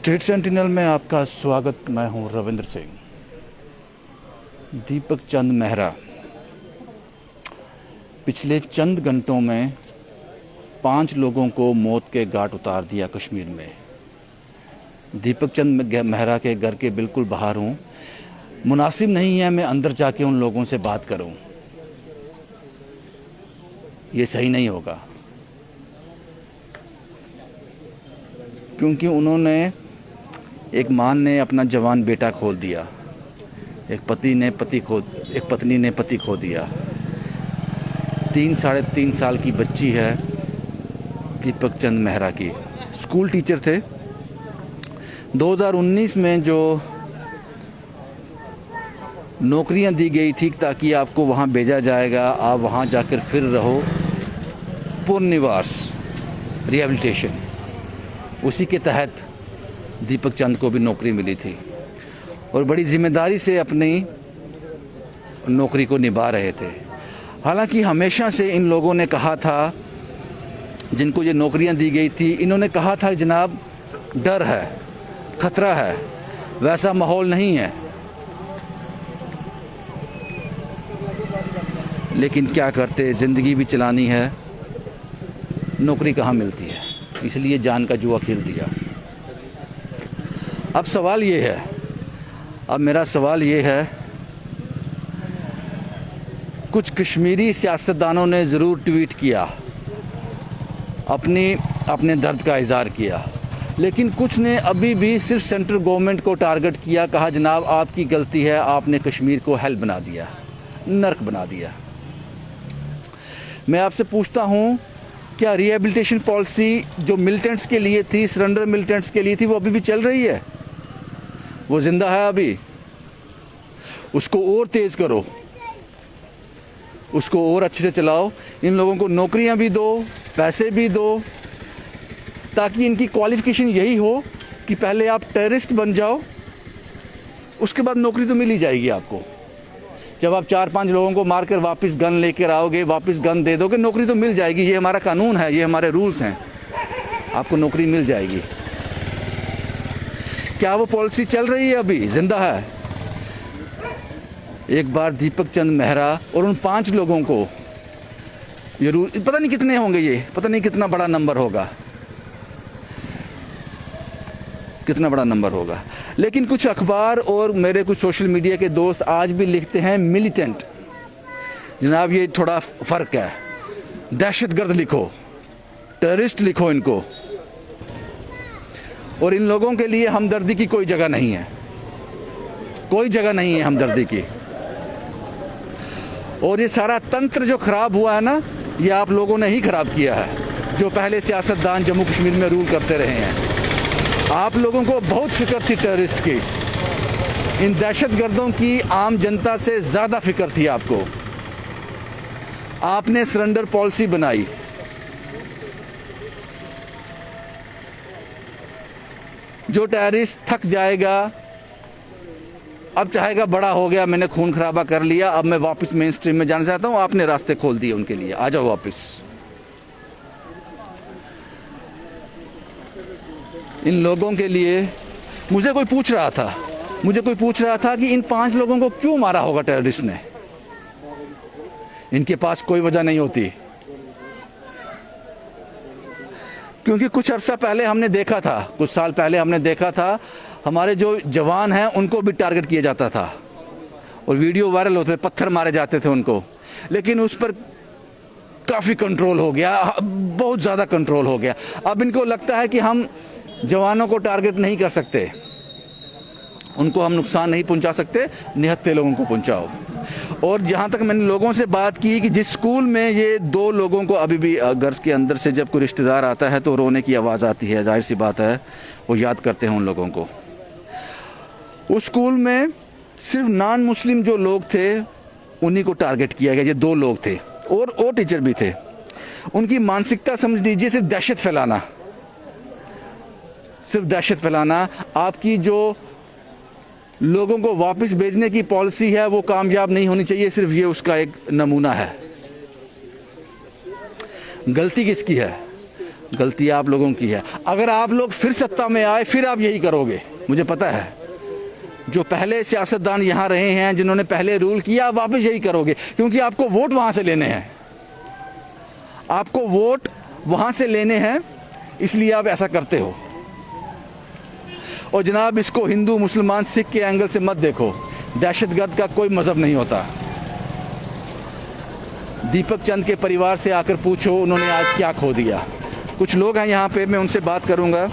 State sentinel में आपका स्वागत। मैं हूं रविंद्र सिंह। दीपक चंद मेहरा पिछले चंद घंटों में 5 लोगों को मौत के घाट उतार दिया कश्मीर में। दीपक चंद मेहरा के घर के बिल्कुल बाहर हूं। मुनासिब नहीं है मैं अंदर जाके उन लोगों से बात करूं, ये सही नहीं होगा, क्योंकि उन्होंने एक मां ने अपना जवान बेटा खो दिया, एक पत्नी ने पति खो दिया। 3-3.5 साल की बच्ची है दीपक चंद मेहरा की। स्कूल टीचर थे। 2019 में जो नौकरियां दी गई थी ताकि आपको वहां भेजा जाएगा, आप वहां जाकर फिर रहो, पुनर्निवास रिहैबिलिटेशन, उसी के तहत दीपक चंद को भी नौकरी मिली थी और बड़ी जिम्मेदारी से अपनी नौकरी को निभा रहे थे। हालांकि हमेशा से इन लोगों ने कहा था, जिनको ये नौकरियां दी गई थी, इन्होंने कहा था जनाब डर है, खतरा है, वैसा माहौल नहीं है। लेकिन क्या करते, ज़िंदगी भी चलानी है, नौकरी कहाँ मिलती है, इसलिए जान का जुआ खेल दिया। अब सवाल ये है, अब मेरा सवाल ये है, कुछ कश्मीरी सियासतदानों ने ज़रूर ट्वीट किया, अपने दर्द का इज़हार किया, लेकिन कुछ ने अभी भी सिर्फ सेंट्रल गवर्नमेंट को टारगेट किया, कहा जनाब आपकी गलती है, आपने कश्मीर को हेल बना दिया, नर्क बना दिया। मैं आपसे पूछता हूँ, क्या रिहैबिलिटेशन पॉलिसी जो मिलिटेंट्स के लिए थी, सरेंडर मिलिटेंट्स के लिए थी, वो अभी भी चल रही है? वो जिंदा है अभी? उसको और तेज़ करो, उसको और अच्छे से चलाओ। इन लोगों को नौकरियां भी दो, पैसे भी दो, ताकि इनकी क्वालिफिकेशन यही हो कि पहले आप टेररिस्ट बन जाओ, उसके बाद नौकरी तो मिल ही जाएगी आपको। जब आप 4-5 लोगों को मारकर वापस गन लेकर आओगे, वापस गन दे दोगे, नौकरी तो मिल जाएगी। ये हमारा कानून है, ये हमारे रूल्स हैं, आपको नौकरी मिल जाएगी। क्या वो पॉलिसी चल रही है अभी? जिंदा है? एक बार दीपक चंद मेहरा और उन 5 लोगों को, ये रूल पता नहीं कितने होंगे, ये पता नहीं कितना बड़ा नंबर होगा, कितना बड़ा नंबर होगा। लेकिन कुछ अखबार और मेरे कुछ सोशल मीडिया के दोस्त आज भी लिखते हैं मिलिटेंट। जनाब ये थोड़ा फ़र्क है, दहशतगर्द लिखो, टेररिस्ट लिखो इनको। और इन लोगों के लिए हमदर्दी की कोई जगह नहीं है, कोई जगह नहीं है हमदर्दी की। और ये सारा तंत्र जो ख़राब हुआ है ना, ये आप लोगों ने ही ख़राब किया है, जो पहले सियासतदान जम्मू कश्मीर में रूल करते रहे हैं। आप लोगों को बहुत फिक्र थी टेररिस्ट की, इन दहशतगर्दों की आम जनता से ज़्यादा फिक्र थी आपको। आपने सरेंडर पॉलिसी बनाई, जो टेररिस्ट थक जाएगा, अब चाहेगा बड़ा हो गया, मैंने खून खराबा कर लिया, अब मैं वापस मेन स्ट्रीम में जाना चाहता हूँ, आपने रास्ते खोल दिए उनके लिए, आ जाओ वापस। इन लोगों के लिए मुझे कोई पूछ रहा था कि इन 5 लोगों को क्यों मारा होगा टेररिस्ट ने। इनके पास कोई वजह नहीं होती, क्योंकि कुछ अरसा पहले हमने देखा था, कुछ साल पहले हमने देखा था, हमारे जो जवान हैं उनको भी टारगेट किया जाता था और वीडियो वायरल होते थे, पत्थर मारे जाते थे उनको। लेकिन उस पर काफ़ी कंट्रोल हो गया, बहुत ज़्यादा कंट्रोल हो गया। अब इनको लगता है कि हम जवानों को टारगेट नहीं कर सकते, उनको हम नुकसान नहीं पहुंचा सकते, निहत्थे लोगों को पहुंचाओ। और जहां तक मैंने लोगों से बात की कि जिस स्कूल में ये 2 लोगों को अभी भी घर के अंदर से जब कोई रिश्तेदार आता है तो रोने की आवाज़ आती है, जाहिर सी बात है, वो याद करते हैं उन लोगों को। उस स्कूल में सिर्फ नॉन मुस्लिम जो लोग थे उन्हीं को टारगेट किया गया। ये 2 लोग थे और टीचर भी थे। उनकी मानसिकता समझ लीजिए सिर्फ दहशत फैलाना, सिर्फ दहशत फैलाना। आपकी जो लोगों को वापस भेजने की पॉलिसी है वो कामयाब नहीं होनी चाहिए, सिर्फ ये उसका एक नमूना है। गलती किसकी है? गलती आप लोगों की है। अगर आप लोग फिर सत्ता में आए फिर आप यही करोगे, मुझे पता है। जो पहले सियासतदान यहाँ रहे हैं, जिन्होंने पहले रूल किया, आप वापस यही करोगे, क्योंकि आपको वोट वहाँ से लेने हैं, आपको वोट वहाँ से लेने हैं, इसलिए आप ऐसा करते हो। और जनाब, इसको हिंदू मुसलमान सिख के एंगल से मत देखो। दहशतगर्द का कोई मज़हब नहीं होता। दीपक चंद के परिवार से आकर पूछो उन्होंने आज क्या खो दिया। कुछ लोग हैं यहाँ पे, मैं उनसे बात करूँगा,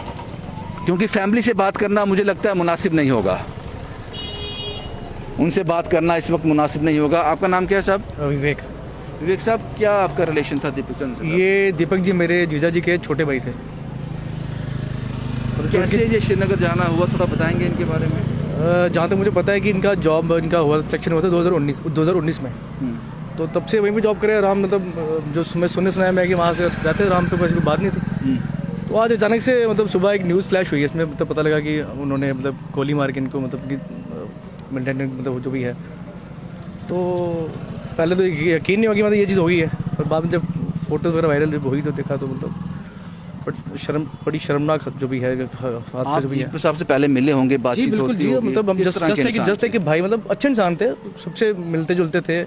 क्योंकि फैमिली से बात करना मुझे लगता है मुनासिब नहीं होगा। उनसे बात करना इस वक्त मुनासिब नहीं होगा। आपका नाम क्या है साहब? विवेक। विवेक साहब, क्या आपका रिलेशन था दीपक चंद से? ये दीपक जी मेरे जीजा जी के छोटे भाई थे। कैसे ये श्रीनगर जाना हुआ, थोड़ा बताएंगे इनके बारे में? जहाँ तक मुझे पता है कि इनका जॉब, इनका हुआ सिलेक्शन हुआ था 2019 में। तो तब से वहीं पे जॉब करे आराम, मतलब जो मैं सुना है मैं कि वहाँ से रहते आराम पे, कोई बात नहीं थी। तो आज अचानक से मतलब सुबह एक न्यूज़ फ्लैश हुई है, इसमें मतलब पता लगा कि उन्होंने मतलब गोली मार के इनको मतलब कि मेंटेनेंस मतलब जो भी है। तो पहले तो यकीन नहीं होगी मतलब ये चीज़ हो गई है, और बाद में जब फोटोज़ वगैरह वायरल हुई तो देखा तो मतलब बड़ी शर्मनाक जो भी है हादसा जो भी है। सबसे पहले मिले होंगे, बातचीत होती होगी, मतलब हम जस्ट लाइक भाई, मतलब अच्छे इंसान थे, सबसे मिलते जुलते थे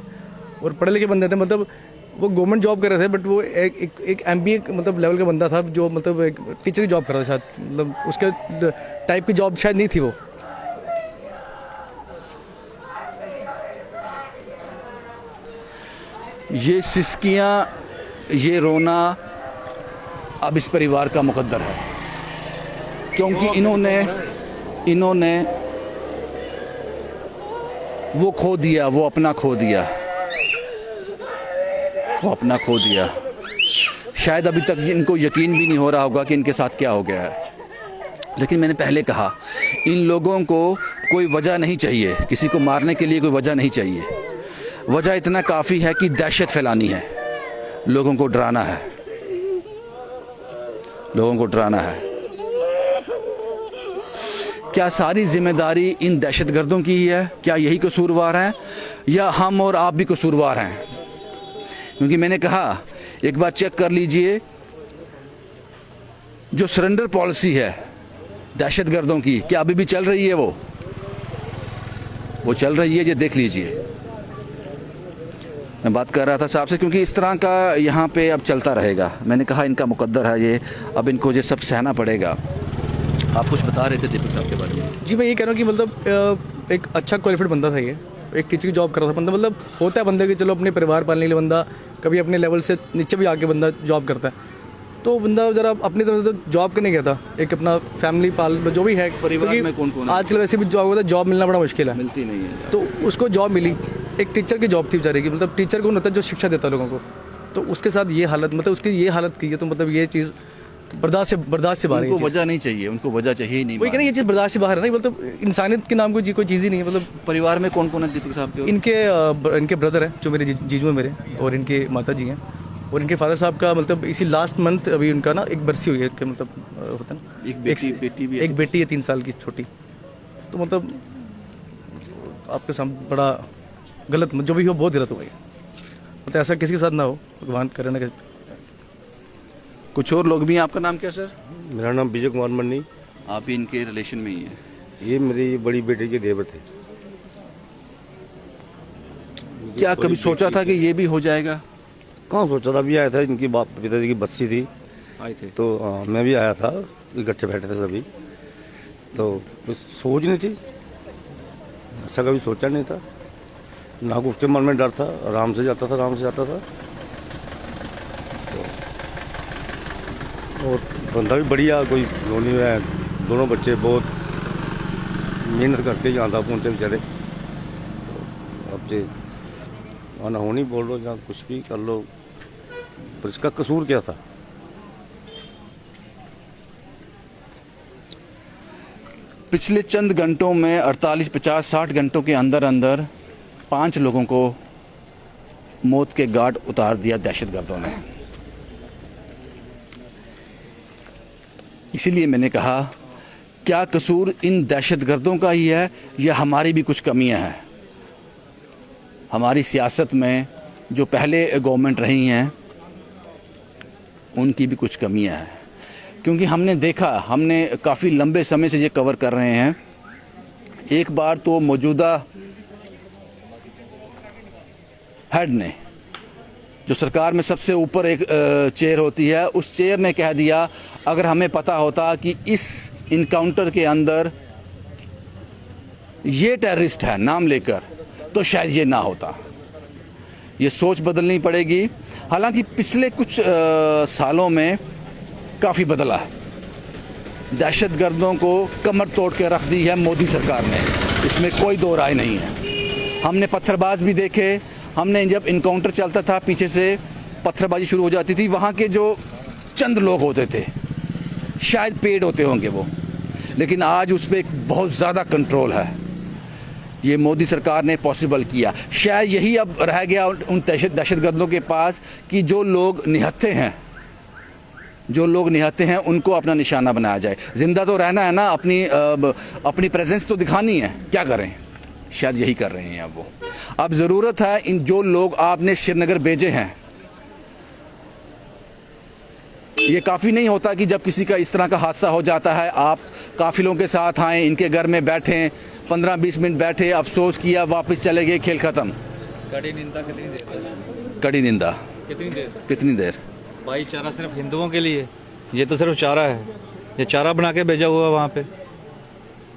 और पढ़े लिखे बंदे थे। मतलब वो गवर्नमेंट जॉब कर रहे थे, बट वो एक MBA मतलब लेवल का बंदा था, जो मतलब एक टीचर की जॉब कर रहा था शायद, मतलब उसके टाइप की जॉब शायद नहीं थी वो। ये सिसकियाँ, ये रोना अब इस परिवार का मुकद्दर है, क्योंकि इन्होंने वो खो दिया, वो अपना खो दिया। शायद अभी तक इनको यकीन भी नहीं हो रहा होगा कि इनके साथ क्या हो गया है। लेकिन मैंने पहले कहा, इन लोगों को कोई वजह नहीं चाहिए, किसी को मारने के लिए कोई वजह नहीं चाहिए। वजह इतना काफ़ी है कि दहशत फैलानी है, लोगों को डराना है, क्या सारी जिम्मेदारी इन दहशतगर्दों की ही है? क्या यही कसूरवार हैं, या हम और आप भी कसूरवार हैं? क्योंकि मैंने कहा, एक बार चेक कर लीजिए, जो सरेंडर पॉलिसी है दहशतगर्दों की, क्या अभी भी चल रही है? वो चल रही है, ये देख लीजिए। मैं बात कर रहा था साहब से, क्योंकि इस तरह का यहाँ पे अब चलता रहेगा। मैंने कहा इनका मुकद्दर है ये, अब इनको ये सब सहना पड़ेगा। आप कुछ बता रहे थे दीपक साहब के बारे में? जी, मैं ये कह रहा हूँ कि मतलब एक अच्छा क्वालिफाइड बंदा था, ये एक टीचर की जॉब कर रहा था बंदा। मतलब होता है बंदे कि चलो अपने परिवार पालने के लिए बंदा कभी अपने लेवल से नीचे भी आके बंदा जॉब करता है, तो बंदा जरा अपनी तरफ से तो जॉब करने गया था, एक अपना फैमिली पाल जो भी है। परिवार में कौन कौन? आजकल वैसे भी जॉब होता है, जॉब मिलना बड़ा मुश्किल है, मिलती नहीं है। तो उसको जॉब मिली, एक टीचर की जॉब थी बेचारे की। मतलब टीचर कौन होता है? जो शिक्षा देता है लोगों को। तो उसके साथ ये हालत, मतलब उसकी ये हालत की है, तो मतलब ये चीज़ बर्दाश्त से बाहर है। उनको वजह नहीं चाहिए, उनको वजह चाहिए ही नहीं। वही कहना, ये चीज़ बर्दाश्त से बाहर है ना, मतलब इंसानियत के नाम कोई चीज़ ही नहीं है। मतलब परिवार में कौन कौन है दीपक साहब के? इनके ब्रदर हैं जो मेरे जीजू हैं मेरे, और इनके माता जी हैं, और इनके फादर साहब का मतलब इसी लास्ट मंथ अभी उनका ना एक बरसी हुई है कि मतलब होता है ना, एक बेटी है 3 साल की छोटी। तो मतलब आपके सामने बड़ा गलत, जो भी हो बहुत गलत हो गई, मतलब ऐसा किसी के साथ ना हो, भगवान करे ना। कुछ और लोग भी हैं। आपका नाम क्या सर? मेरा नाम विजय कुमार मन्नी। आप भी इनके रिलेशन में ही हैं? ये मेरी बड़ी बेटी के देवर थे। क्या कभी सोचा था कि ये भी हो जाएगा? कहाँ सोचा था, अभी आया था, इनकी पिताजी की बस्सी थी, आए थे तो मैं भी आया था, इकट्ठे बैठे थे सभी। तो कुछ सोच नहीं थी, ऐसा कभी सोचा नहीं था ना, उसके मन में डर था, आराम से जाता था। और बंदा भी बढ़िया, कोई लोनी है। दोनों बच्चे बहुत मेहनत करके यहाँ तक पहुँचे बेचारे। तो अब जे आना होनी बोल लो या कुछ भी कर लो, पर इसका कसूर क्या था? पिछले चंद घंटों में 48, 50, 60 घंटों के अंदर 5 लोगों को मौत के घाट उतार दिया दहशतगर्दों ने। इसीलिए मैंने कहा, क्या कसूर इन दहशतगर्दों का ही है या हमारी भी कुछ कमियां हैं? हमारी सियासत में जो पहले गवर्नमेंट रही हैं उनकी भी कुछ कमियां हैं, क्योंकि हमने देखा, हमने काफ़ी लंबे समय से ये कवर कर रहे हैं। एक बार तो मौजूदा हेड ने, जो सरकार में सबसे ऊपर एक चेयर होती है, उस चेयर ने कह दिया अगर हमें पता होता कि इस इनकाउंटर के अंदर ये टेररिस्ट है नाम लेकर, तो शायद ये ना होता। ये सोच बदलनी पड़ेगी। हालांकि पिछले कुछ सालों में काफ़ी बदला है। दहशतगर्दों को कमर तोड़ के रख दी है मोदी सरकार ने, इसमें कोई दो राय नहीं है। हमने पत्थरबाज भी देखे, हमने जब इनकाउंटर चलता था पीछे से पत्थरबाजी शुरू हो जाती थी, वहाँ के जो चंद लोग होते थे, शायद पेड होते होंगे वो, लेकिन आज उस पर एक बहुत ज़्यादा कंट्रोल है। ये मोदी सरकार ने पॉसिबल किया। शायद यही अब रह गया उन दहशतगर्दों के पास कि जो लोग निहत्थे हैं, उनको अपना निशाना बनाया जाए। जिंदा तो रहना है ना, अपनी प्रेजेंस तो दिखानी है, क्या करें। शायद यही कर रहे हैं अब वो। अब ज़रूरत है इन जो लोग आपने श्रीनगर भेजे हैं, ये काफ़ी नहीं होता कि जब किसी का इस तरह का हादसा हो जाता है आप काफिलों के साथ आएँ, इनके घर में बैठें, 15-20 मिनट बैठे, अफसोस किया, वापस चले गए, खेल ख़त्म। कड़ी निंदा कितनी देर? कड़ी निंदा कितनी देर? भाईचारा सिर्फ हिंदुओं के लिए, ये तो सिर्फ चारा है। ये चारा बना के भेजा हुआ वहाँ पे।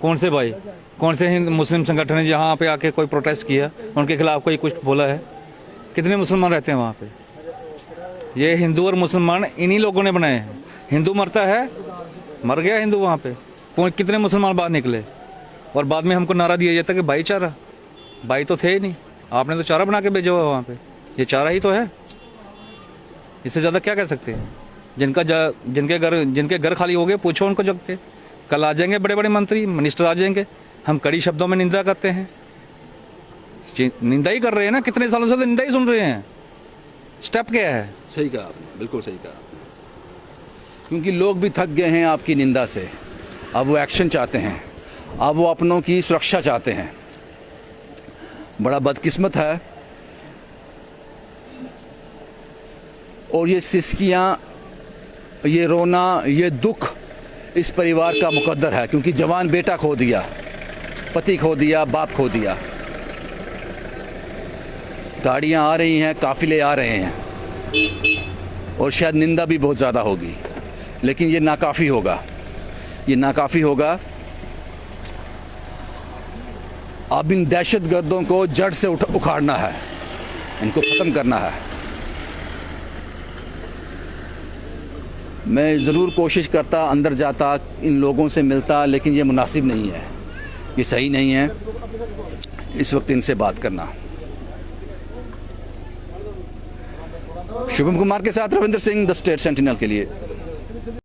कौन से भाई, कौन से हिंद मुस्लिम संगठन है यहाँ पे आके कोई प्रोटेस्ट किया, उनके खिलाफ कोई कुछ बोला है? कितने मुसलमान रहते हैं वहाँ पे? ये हिंदू और मुसलमान इन्हीं लोगों ने बनाए हैं। हिंदू मरता है, मर गया हिंदू वहाँ पे, कौन कितने मुसलमान बाहर निकले, और बाद में हमको नारा दिया जाता कि भाईचारा। भाई तो थे ही नहीं, आपने तो चारा बना के भेजा हुआ वहाँ पे। ये चारा ही तो है, इससे ज़्यादा क्या कह सकते हैं? जिनके घर खाली हो गए, पूछो उनको जग के। कल आ जाएंगे बड़े बड़े मंत्री मिनिस्टर आ जाएंगे, हम कड़ी शब्दों में निंदा करते हैं। निंदा ही कर रहे हैं ना, कितने सालों से तो निंदा ही सुन रहे हैं। स्टेप क्या है? सही कहा आपने, बिल्कुल सही कहा। क्योंकि लोग भी थक गए हैं आपकी निंदा से, अब वो एक्शन चाहते हैं, अब वो अपनों की सुरक्षा चाहते हैं। बड़ा बदकिस्मत है। और ये सिसकियाँ, ये रोना, ये दुख इस परिवार का मुकद्दर है, क्योंकि जवान बेटा खो दिया, पति खो दिया, बाप खो दिया। गाड़ियाँ आ रही हैं, काफिले आ रहे हैं, और शायद निंदा भी बहुत ज़्यादा होगी, लेकिन ये नाकाफ़ी होगा, ये नाकाफ़ी होगा। अब इन दहशतगर्दों को जड़ से उखाड़ना है, इनको ख़त्म करना है। मैं ज़रूर कोशिश करता, अंदर जाता, इन लोगों से मिलता, लेकिन ये मुनासिब नहीं है, ये सही नहीं है इस वक्त इनसे बात करना। शुभम कुमार के साथ Ravindra Singh, the state sentinel के लिए।